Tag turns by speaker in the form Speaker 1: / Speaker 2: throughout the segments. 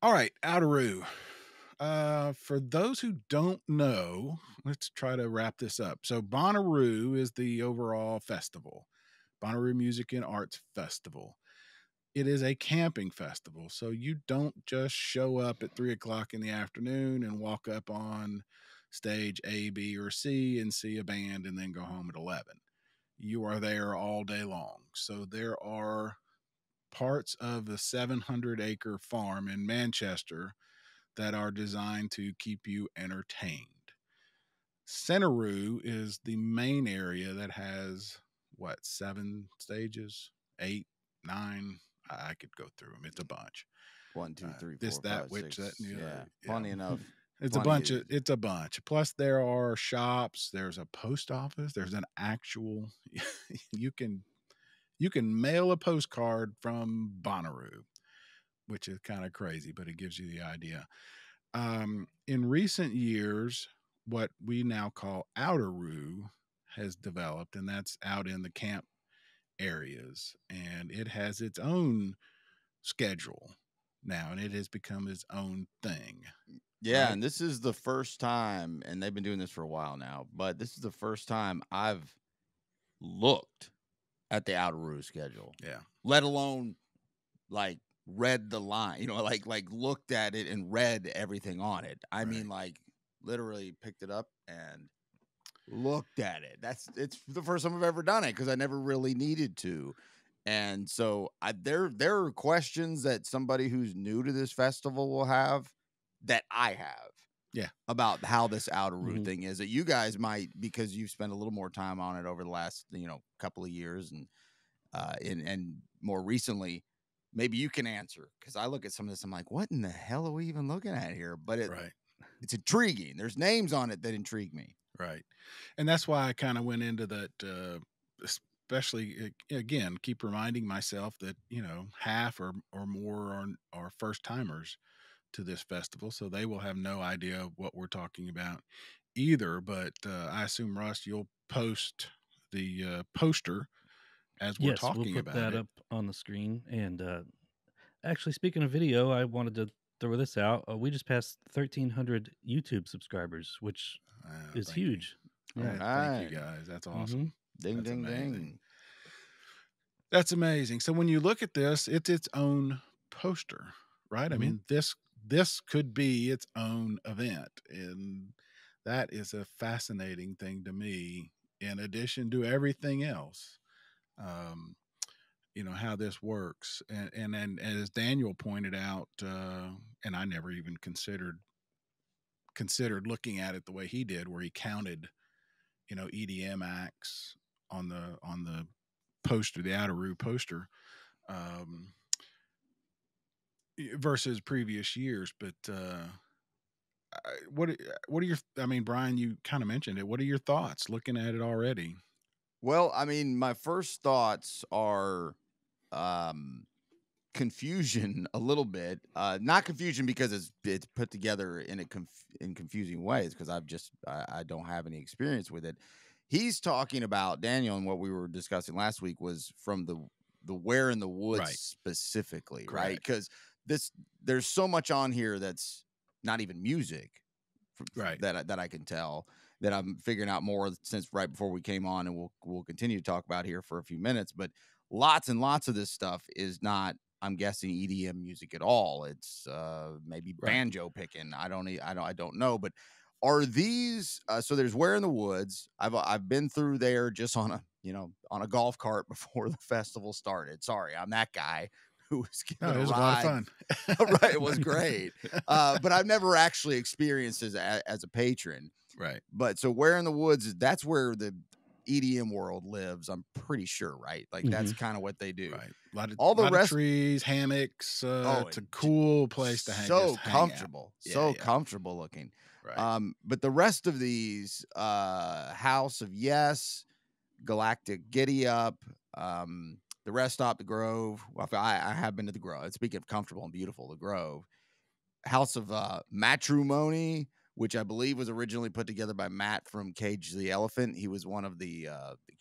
Speaker 1: All right, Outeroo. For those who don't know, let's try to wrap this up. So, Bonnaroo is the overall festival, Bonnaroo Music and Arts Festival. It is a camping festival, so you don't just show up at 3 o'clock in the afternoon and walk up on stage A, B, or C and see a band and then go home at 11. You are there all day long. So, there are parts of the 700-acre farm in Manchester that are designed to keep you entertained. Centeroo is the main area that has what, seven stages, eight, nine. I could go through them. It's a bunch.
Speaker 2: One, two, three,
Speaker 1: This,
Speaker 2: four,
Speaker 1: that,
Speaker 2: five,
Speaker 1: which, that,
Speaker 2: six. Yeah,
Speaker 1: yeah.
Speaker 2: plenty enough.
Speaker 1: It's a
Speaker 2: Plenty
Speaker 1: bunch
Speaker 2: of
Speaker 1: of. It's a bunch. Plus, there are shops. There's a post office. There's an actual. you can mail a postcard from Bonnaroo, which is kind of crazy, but it gives you the idea. In recent years, what we now call Outeroo has developed, and that's out in the camp areas, and it has its own schedule now, and it has become its own thing.
Speaker 2: Yeah,
Speaker 1: Right?
Speaker 2: and this is the first time, and they've been doing this for a while now, but this is the first time I've looked at the Outeroo schedule.
Speaker 1: Yeah.
Speaker 2: Let alone like read the line, like looked at it and read everything on it. I mean, like literally picked it up and looked at it. It's the first time I've ever done it because I never really needed to. And so there are questions that somebody who's new to this festival will have that I have.
Speaker 1: Yeah.
Speaker 2: About how this Outeroo thing is that you guys might, because you've spent a little more time on it over the last, couple of years and more recently, maybe you can answer, because I look at some of this, I'm like, what in the hell are we even looking at here? But it's intriguing. There's names on it that intrigue me.
Speaker 1: Right. And that's why I kind of went into that, especially again, keep reminding myself that, half or more are first timers to this festival. So they will have no idea of what we're talking about either. But I assume, Russ, you'll post the poster as we're
Speaker 3: Yes, we'll
Speaker 1: talking
Speaker 3: put
Speaker 1: about
Speaker 3: that
Speaker 1: it.
Speaker 3: up on the screen. And actually, speaking of video, I wanted to throw this out. We just passed 1,300 YouTube subscribers, which is
Speaker 1: Thank you.
Speaker 3: huge.
Speaker 1: Yeah,
Speaker 2: All
Speaker 1: thank you
Speaker 2: right.
Speaker 1: guys. That's awesome.
Speaker 2: Ding,
Speaker 1: That's
Speaker 2: ding,
Speaker 1: amazing.
Speaker 2: ding.
Speaker 1: That's amazing. So when you look at this, it's its own poster, right? I mean, this could be its own event, and that is a fascinating thing to me. In addition to everything else, how this works, and as Daniel pointed out, and I never even considered looking at it the way he did, where he counted, EDM acts on the poster, the Outeroo poster, um, versus previous years. But what are your? I mean, Brian, you kind of mentioned it. What are your thoughts looking at it already?
Speaker 2: Well, I mean, my first thoughts are confusion a little bit. Not confusion because it's put together in in confusing ways, because I don't have any experience with it. He's talking about, Daniel, and what we were discussing last week was from the Where in the Woods
Speaker 1: Right.
Speaker 2: specifically,
Speaker 1: Correct.
Speaker 2: right? Because there's so much on here that's not even music,
Speaker 1: right,
Speaker 2: that I can tell, that I'm figuring out more since right before we came on, and we'll continue to talk about here for a few minutes. But lots and lots of this stuff is not, I'm guessing, EDM music at all. It's maybe banjo picking. I don't know. But are these? So there's Where in the Woods. I've been through there just on a golf cart before the festival started. Sorry, I'm that guy who was given
Speaker 1: it was
Speaker 2: a
Speaker 1: a lot
Speaker 2: ride.
Speaker 1: of fun.
Speaker 2: Right, it was great. But I've never actually experienced as a patron.
Speaker 1: Right.
Speaker 2: But so Where in the Woods, that's where the EDM world lives, I'm pretty sure, right? Like that's kind of what they do.
Speaker 1: Right. A lot of,
Speaker 2: All the rest,
Speaker 1: of trees, hammocks. It's a cool place to hang.
Speaker 2: So
Speaker 1: hang
Speaker 2: comfortable,
Speaker 1: out.
Speaker 2: comfortable looking.
Speaker 1: Right.
Speaker 2: But the rest of these, House of Yes, Galactic Giddy Up, the Rest Stop, the Grove. Well, I have been to the Grove. Speaking of comfortable and beautiful, the Grove, House of Matrimony, which I believe was originally put together by Matt from Cage the Elephant. He was one of the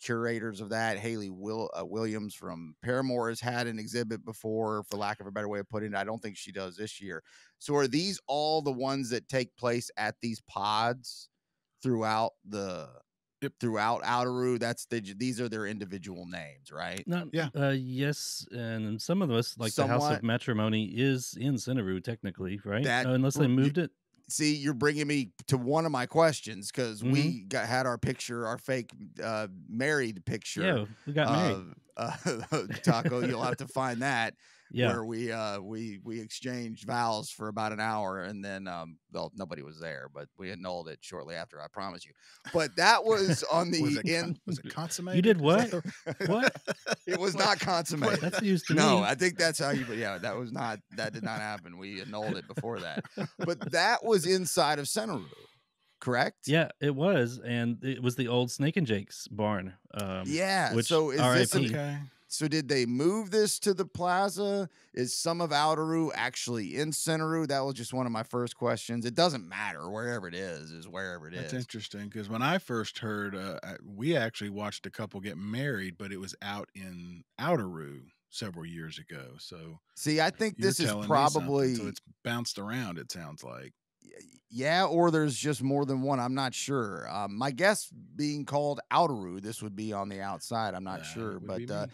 Speaker 2: curators of that. Haley Williams from Paramore has had an exhibit before, for lack of a better way of putting it. I don't think she does this year. So are these all the ones that take place at these pods throughout throughout Outeroo? These are their individual names, right?
Speaker 3: Not,
Speaker 1: Yeah.
Speaker 3: yes, and some of us, like the House
Speaker 2: Somewhat.
Speaker 3: of Matrimony, is in Cinderoo technically, right?
Speaker 2: That
Speaker 3: Unless they moved it.
Speaker 2: See, you're bringing me to one of my questions, because we had our picture, our fake married picture.
Speaker 3: Yeah, we got married.
Speaker 2: Taco, you'll have to find that.
Speaker 3: Yeah.
Speaker 2: Where we exchanged vows for about an hour, and then well, nobody was there, but we annulled it shortly after, I promise you. But that was on the
Speaker 1: was it consummated?
Speaker 3: You did what? What?
Speaker 2: It was not consummated.
Speaker 3: That's news to me.
Speaker 2: No, I think that's how you. Yeah, that did not happen. We annulled it before that. But that was inside of Centeroo, correct?
Speaker 3: Yeah, it was, and it was the old Snake and Jake's barn.
Speaker 2: Yeah.
Speaker 3: Which
Speaker 2: So is this
Speaker 3: RIP.
Speaker 1: Okay.
Speaker 2: So did they move this to the plaza? Is some of Outeroo actually in Centeroo? That was just one of my first questions. It doesn't matter. Wherever it is wherever it
Speaker 1: That's
Speaker 2: is.
Speaker 1: interesting, because when I first heard, we actually watched a couple get married, but it was out in Outeroo several years ago. So
Speaker 2: See, I think
Speaker 1: you're
Speaker 2: this is
Speaker 1: telling me
Speaker 2: probably,
Speaker 1: something, so it's bounced around, it sounds like.
Speaker 2: yeah, or there's just more than one. I'm not sure. My guess being called Outeroo, this would be on the outside. I'm not sure,
Speaker 1: It would
Speaker 2: but
Speaker 1: be me.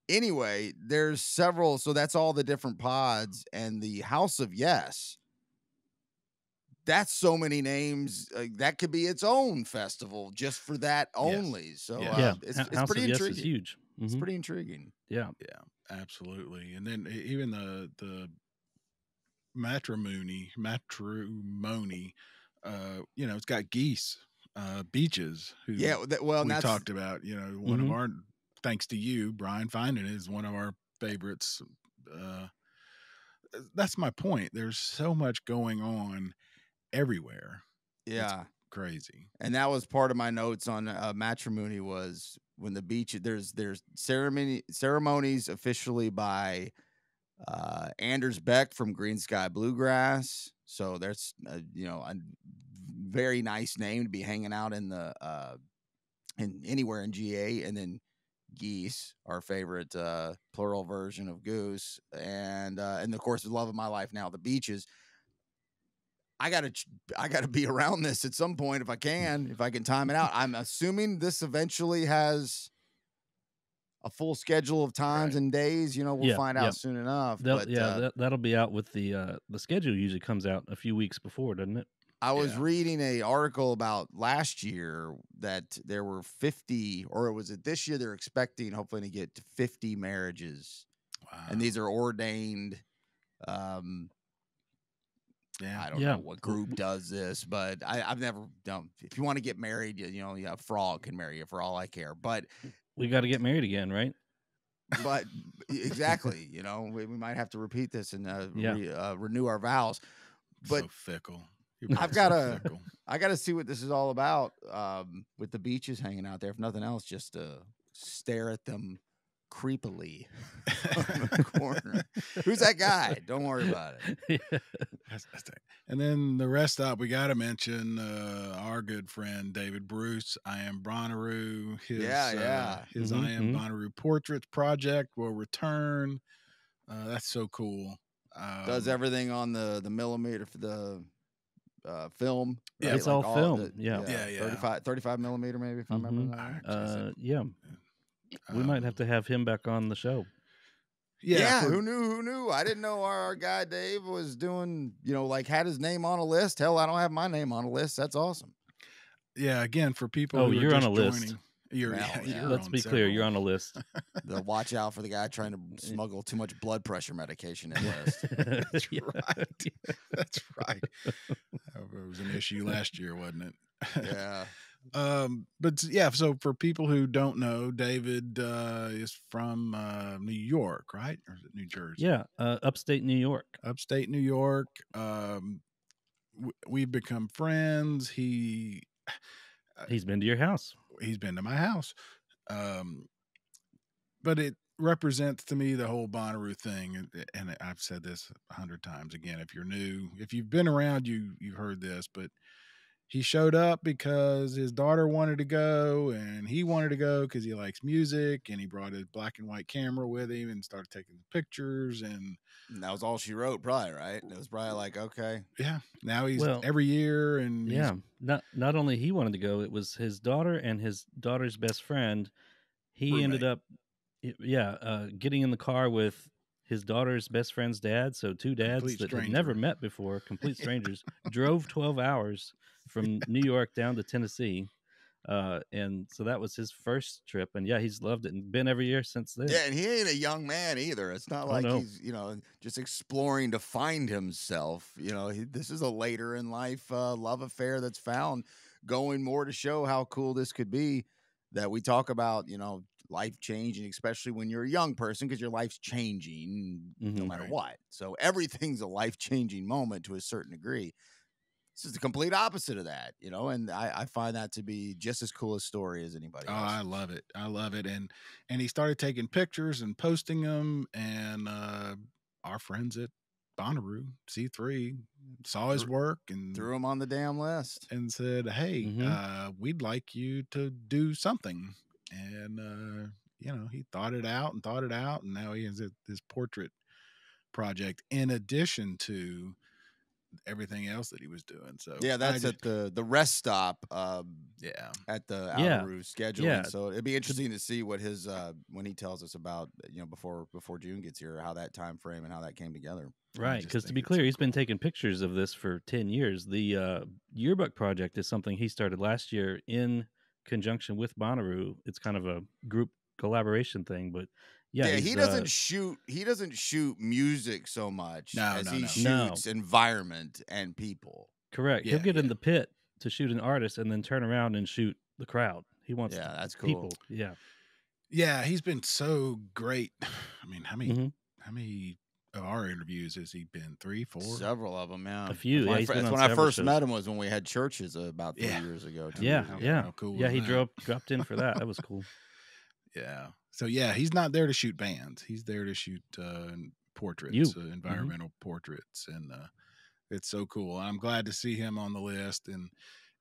Speaker 2: anyway, there's several. So that's all the different pods, and the House of Yes. That's so many names. That could be its own festival just for that only. So
Speaker 3: Yeah,
Speaker 2: it's
Speaker 3: House
Speaker 2: pretty
Speaker 3: of Yes
Speaker 2: intriguing.
Speaker 3: is huge.
Speaker 2: It's
Speaker 3: Mhm.
Speaker 2: pretty intriguing.
Speaker 3: Yeah.
Speaker 1: Yeah, absolutely. And then even the matrimony, it's got geese, beaches. Who
Speaker 2: Yeah. Well,
Speaker 1: we
Speaker 2: that's
Speaker 1: talked about. One of our, thanks to you, Brian, finding it is one of our favorites. That's my point. There's so much going on everywhere.
Speaker 2: yeah.
Speaker 1: It's crazy.
Speaker 2: And that was part of my notes on matrimony, was when the beach there's ceremonies officially by Anders Beck from Green Sky Bluegrass. So there's a very nice name to be hanging out in the in anywhere in GA. And then Geese, our favorite plural version of goose, and of course the love of my life now, the beaches. I gotta be around this at some point if I can time it out. I'm assuming this eventually has a full schedule of times and days. We'll find out soon enough.
Speaker 3: That'll be out with the schedule. Usually comes out a few weeks before, doesn't it?
Speaker 2: I was reading an article about last year that there were 50, or was it this year? They're expecting hopefully to get to 50 marriages, and these are ordained. I don't know what group does this, but I've never done. If you want to get married, a frog can marry you for all I care. But
Speaker 3: we got to get married again, right?
Speaker 2: But exactly, we might have to repeat this and renew our vows. But
Speaker 1: so fickle.
Speaker 2: I gotta see what this is all about. With the beaches hanging out there, if nothing else, just to stare at them creepily on the corner. Who's that guy? Don't worry about it.
Speaker 1: That's and then the rest up, we got to mention our good friend David Bruce. I Am Bonnaroo. His I Am Bonnaroo Portraits project will return. That's so cool.
Speaker 2: Does everything on the millimeter for the film? Right?
Speaker 3: Yeah, it's like all film.
Speaker 2: Yeah. 35 millimeter, maybe, if I remember that.
Speaker 3: Yeah. We might have to have him back on the show.
Speaker 2: Yeah, who knew? I didn't know our guy Dave was doing, had his name on a list. Hell, I don't have my name on a list. That's awesome.
Speaker 1: Yeah, again, for people who
Speaker 3: you're
Speaker 1: are
Speaker 3: on
Speaker 1: just
Speaker 3: a list.
Speaker 1: joining, you're
Speaker 3: Let's be clear, you're on a list.
Speaker 2: Watch out for the guy trying to smuggle too much blood pressure medication in list.
Speaker 1: That's right. That's right. It was an issue last year, wasn't it?
Speaker 2: Yeah.
Speaker 1: But yeah, so for people who don't know, David is from New York, right? Or is it New Jersey?
Speaker 3: Yeah, upstate New York.
Speaker 1: Upstate New York. We've become friends. He's
Speaker 3: been to your house.
Speaker 1: He's been to my house. But represents to me the whole Bonnaroo thing, and I've said this 100 times. Again, if you're new, if you've been around, you've heard this, but he showed up because his daughter wanted to go, and he wanted to go because he likes music, and he brought his black and white camera with him and started taking pictures, and
Speaker 2: that was all she wrote, probably, right? It was probably like, okay,
Speaker 1: yeah, now he's
Speaker 3: Well,
Speaker 1: every year, and
Speaker 3: yeah. Not only he wanted to go, it was his daughter and his daughter's best friend. He ended
Speaker 1: roommate,
Speaker 3: up, getting in the car with his daughter's best friend's dad. So two dads
Speaker 1: complete
Speaker 3: that had never
Speaker 1: stranger.
Speaker 3: met before, complete strangers, drove 12 hours from New York down to Tennessee. And so that was his first trip. And yeah, he's loved it and been every year since then.
Speaker 2: yeah, and he ain't a young man either. It's not
Speaker 3: Oh,
Speaker 2: like
Speaker 3: no.
Speaker 2: he's just exploring to find himself. This is a later in life love affair that's found, going more to show how cool this could be. That we talk about, life changing, especially when you're a young person, because your life's changing no matter
Speaker 1: Right.
Speaker 2: what. So everything's a life changing moment to a certain degree. This is the complete opposite of that, and I find that to be just as cool a story as anybody
Speaker 1: Oh,
Speaker 2: else.
Speaker 1: I love it. I love it. And he started taking pictures and posting them. And our friends at Bonnaroo C3 saw his work and
Speaker 2: Threw him on the damn list.
Speaker 1: said, "Hey,
Speaker 3: Mhm.
Speaker 1: we'd like you to do something." And he thought it out and thought it out, and now he has this portrait project in addition to everything else that he was doing. So
Speaker 2: Yeah, that's at the rest stop
Speaker 1: yeah.
Speaker 2: at the
Speaker 3: Yeah.
Speaker 2: Outeroo scheduling.
Speaker 3: Yeah.
Speaker 2: So it'd be interesting to see what his when he tells us about before June gets here, how that time frame and how that came together.
Speaker 3: Right,
Speaker 1: just
Speaker 3: because to
Speaker 1: think
Speaker 3: be
Speaker 1: it's
Speaker 3: clear,
Speaker 1: so
Speaker 3: he's been
Speaker 1: cool.
Speaker 3: taking pictures of this for 10 years. The yearbook project is something he started last year in conjunction with Bonnaroo. It's kind of a group collaboration thing, but yeah,
Speaker 2: Yeah,
Speaker 3: he's
Speaker 2: he doesn't shoot music so much
Speaker 1: No,
Speaker 2: as
Speaker 1: no,
Speaker 2: he
Speaker 1: no.
Speaker 2: shoots environment and people.
Speaker 3: correct. He'll
Speaker 1: Yeah,
Speaker 3: get in
Speaker 1: yeah.
Speaker 3: the pit to shoot an artist and then turn around and shoot the crowd. He wants
Speaker 2: Yeah,
Speaker 3: the
Speaker 2: that's cool.
Speaker 3: people. Yeah.
Speaker 1: Yeah, he's been so great. I mean,
Speaker 3: hmm
Speaker 1: how many of our interviews has he been? 3, 4?
Speaker 2: Several of them, yeah.
Speaker 3: A few. Yeah, he's been
Speaker 2: That's
Speaker 3: on
Speaker 2: when I
Speaker 3: several
Speaker 2: first
Speaker 3: shows.
Speaker 2: met him was when we had churches about 3
Speaker 1: Yeah.
Speaker 2: years ago, 2
Speaker 3: Yeah,
Speaker 2: years ago.
Speaker 3: yeah,
Speaker 1: How cool
Speaker 3: yeah.
Speaker 1: was
Speaker 3: He
Speaker 1: that?
Speaker 3: dropped in for that. That was cool.
Speaker 1: Yeah. So yeah, he's not there to shoot bands. He's there to shoot portraits,
Speaker 3: You.
Speaker 1: environmental portraits, and it's so cool. I'm glad to see him on the list, and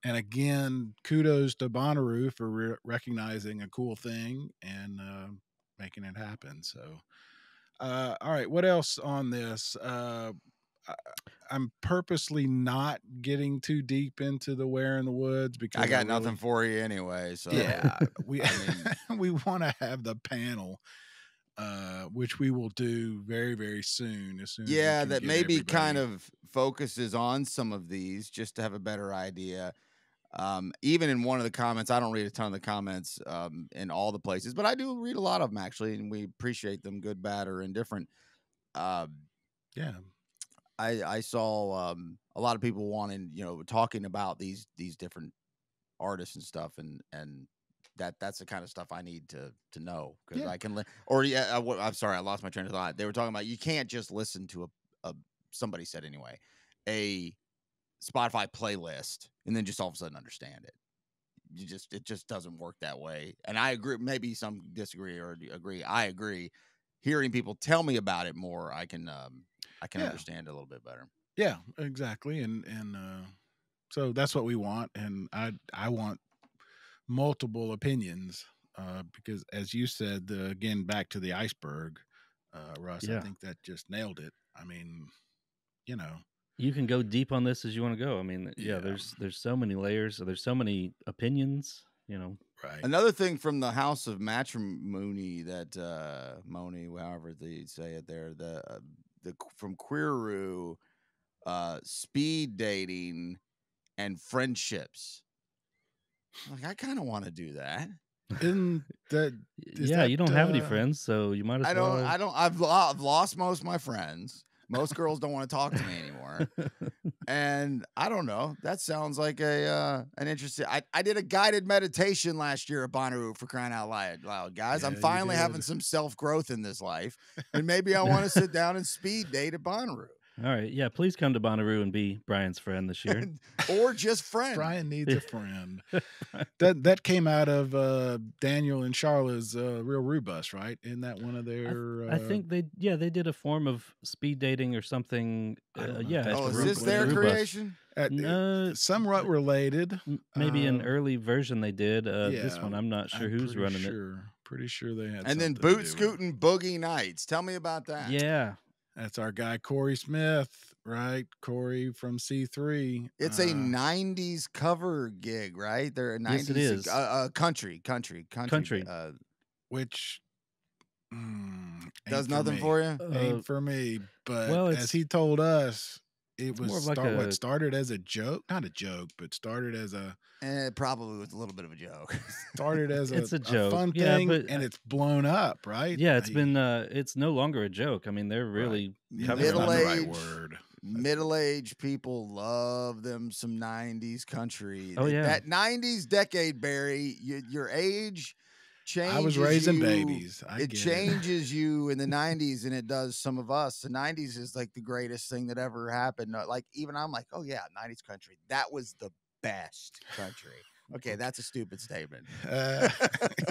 Speaker 1: again, kudos to Bonnaroo for recognizing a cool thing and making it happen. So, all right, what else on this? I, I'm purposely not getting too deep into the Where in the Woods because
Speaker 2: I got nothing for you anyway. So
Speaker 1: yeah, we
Speaker 2: I mean,
Speaker 1: we want to have the panel, which we will do very very soon. As soon as we
Speaker 2: yeah,
Speaker 1: can
Speaker 2: that
Speaker 1: get
Speaker 2: maybe kind
Speaker 1: everybody.
Speaker 2: of focuses on some of these just to have a better idea. Even in one of the comments, I don't read a ton of the comments in all the places, but I do read a lot of them actually, and we appreciate them, good, bad, or indifferent. Um,
Speaker 1: Yeah,
Speaker 2: I saw a lot of people wanting, talking about these different artists and stuff, and that's the kind of stuff I need to know because
Speaker 1: Yeah.
Speaker 2: I can or yeah, I'm sorry, I lost my train of thought. They were talking about you can't just listen to a somebody said anyway, a Spotify playlist and then just all of a sudden understand it. It just doesn't work that way. And I agree. Maybe some disagree or agree. I agree. Hearing people tell me about it more, I can
Speaker 1: Yeah.
Speaker 2: understand it a little bit better.
Speaker 1: Yeah, exactly. And so that's what we want, and I want multiple opinions because, as you said, again back to the iceberg, Russ. I
Speaker 3: Yeah.
Speaker 1: think that just nailed it. I mean, you know,
Speaker 3: You can go deep on this as you want to go. I mean, yeah,
Speaker 1: Yeah.
Speaker 3: there's so many layers. There's so many opinions.
Speaker 1: right?
Speaker 2: Another thing from the House of Matrimony that Moni, however they say it there, the from Queeroo, speed dating and friendships. Like, I kind of want to do that.
Speaker 1: Isn't that is
Speaker 3: Yeah,
Speaker 1: that
Speaker 3: you don't have any friends, so you might as well.
Speaker 2: I've lost most of my friends. Most girls don't want to talk to me anymore. And I don't know. That sounds like an interesting. I did a guided meditation last year at Bonnaroo, for crying out loud, guys.
Speaker 1: Yeah,
Speaker 2: I'm
Speaker 1: you
Speaker 2: finally
Speaker 1: did.
Speaker 2: having some self growth in this life, and maybe I want to sit down and speed date at Bonnaroo.
Speaker 3: All right. Yeah. Please come to Bonnaroo and be Brian's friend this year.
Speaker 2: Or just friend.
Speaker 1: Brian needs a friend. That came out of Daniel and Charlotte's Real Rubus, right? Isn't that one of their?
Speaker 3: I think they did a form of speed dating or something.
Speaker 1: I don't know if
Speaker 3: Yeah.
Speaker 1: that's
Speaker 2: Oh,
Speaker 3: at
Speaker 2: is
Speaker 1: Ru-
Speaker 2: this
Speaker 3: Ru-
Speaker 2: their
Speaker 3: Rubus.
Speaker 2: creation?
Speaker 1: Somewhat related.
Speaker 3: Maybe an
Speaker 1: Uh,
Speaker 3: early version they did. This
Speaker 1: yeah,
Speaker 3: one, I'm not sure
Speaker 1: I'm
Speaker 3: who's
Speaker 1: pretty
Speaker 3: running
Speaker 1: sure. Pretty sure they had.
Speaker 2: And then
Speaker 1: something to
Speaker 2: Boot
Speaker 1: do with it.
Speaker 2: Scootin' Boogie Nights. Tell me about
Speaker 3: it.
Speaker 2: that.
Speaker 3: Yeah.
Speaker 1: That's our guy Corey Smith, right? Corey from C3.
Speaker 2: It's a 90s cover gig, right? They're a 90s
Speaker 3: Yes, it is.
Speaker 2: country.
Speaker 1: Which
Speaker 2: Does nothing for you?
Speaker 1: Ain't for me. But
Speaker 3: well,
Speaker 1: as he told us, it
Speaker 3: more
Speaker 1: was
Speaker 3: of like
Speaker 1: what started as a joke, not a joke, but started as a
Speaker 2: It probably was a little bit of a joke.
Speaker 1: started as
Speaker 3: It's
Speaker 1: a
Speaker 3: a joke.
Speaker 1: fun
Speaker 3: Yeah,
Speaker 1: thing,
Speaker 3: but
Speaker 1: and it's blown up, right?
Speaker 3: yeah, it's been it's no longer a joke. I mean, they're really
Speaker 1: Yeah,
Speaker 3: covering
Speaker 1: that's not the right
Speaker 2: Middle-aged-
Speaker 1: word.
Speaker 2: Middle-aged people love them some 90s country.
Speaker 3: Oh, yeah.
Speaker 2: That 90s decade, Barry, your age changes.
Speaker 1: I was raising
Speaker 2: you.
Speaker 1: babies.
Speaker 2: It changes you in the 90s, and it does some of us. The 90s is like the greatest thing that ever happened. Like, even I'm like, oh yeah, 90s country. That was the best country. Okay, that's a stupid statement.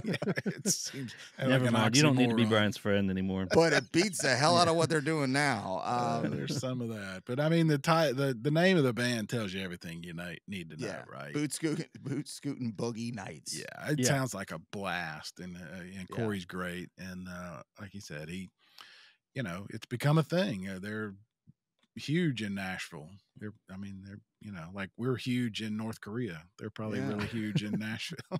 Speaker 1: It seems
Speaker 3: Never
Speaker 1: like an
Speaker 3: mind. You don't need to be
Speaker 1: oxymoron.
Speaker 3: Brian's friend anymore.
Speaker 2: But it beats the hell out of what they're doing now.
Speaker 1: There's some of that, but I mean the name of the band tells you everything you need to know, right?
Speaker 2: Boot scootin' boogie nights.
Speaker 1: Yeah, it sounds like a blast, and Corey's great, and like he said, it's become a thing. They're huge in Nashville. They're like we're huge in North Korea. They're probably really huge in Nashville.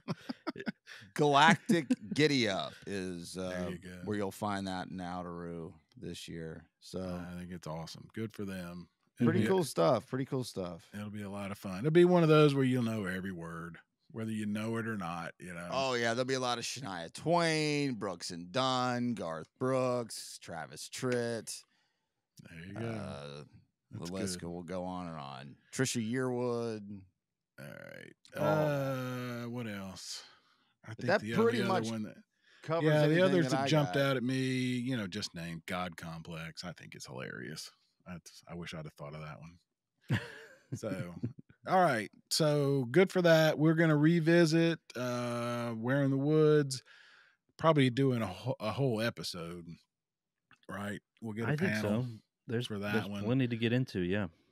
Speaker 2: Galactic Giddy Up is
Speaker 1: There you go.
Speaker 2: where you'll find that in Outeroo this year. So
Speaker 1: I think it's awesome. Good for them.
Speaker 2: pretty cool stuff. Pretty cool stuff.
Speaker 1: It'll be a lot of fun. It'll be one of those where you'll know every word, whether you know it or not.
Speaker 2: Oh yeah, there'll be a lot of Shania Twain, Brooks and Dunn, Garth Brooks, Travis Tritt.
Speaker 1: There you go.
Speaker 2: The list will go on and on. Trisha Yearwood.
Speaker 1: All right. What else? I think
Speaker 2: that
Speaker 1: the
Speaker 2: pretty
Speaker 1: other
Speaker 2: much
Speaker 1: one that
Speaker 2: covers
Speaker 1: the
Speaker 2: everything
Speaker 1: others
Speaker 2: that
Speaker 1: that
Speaker 2: I
Speaker 1: jumped
Speaker 2: got.
Speaker 1: out at me, just named God Complex. I think it's hilarious. I wish I'd have thought of that one. So, all right. So good for that. We're gonna revisit Where in the Woods. Probably doing a whole episode, right? We'll get a
Speaker 3: I think
Speaker 1: panel
Speaker 3: so. There's
Speaker 1: for that one.
Speaker 3: plenty to get into. Yeah.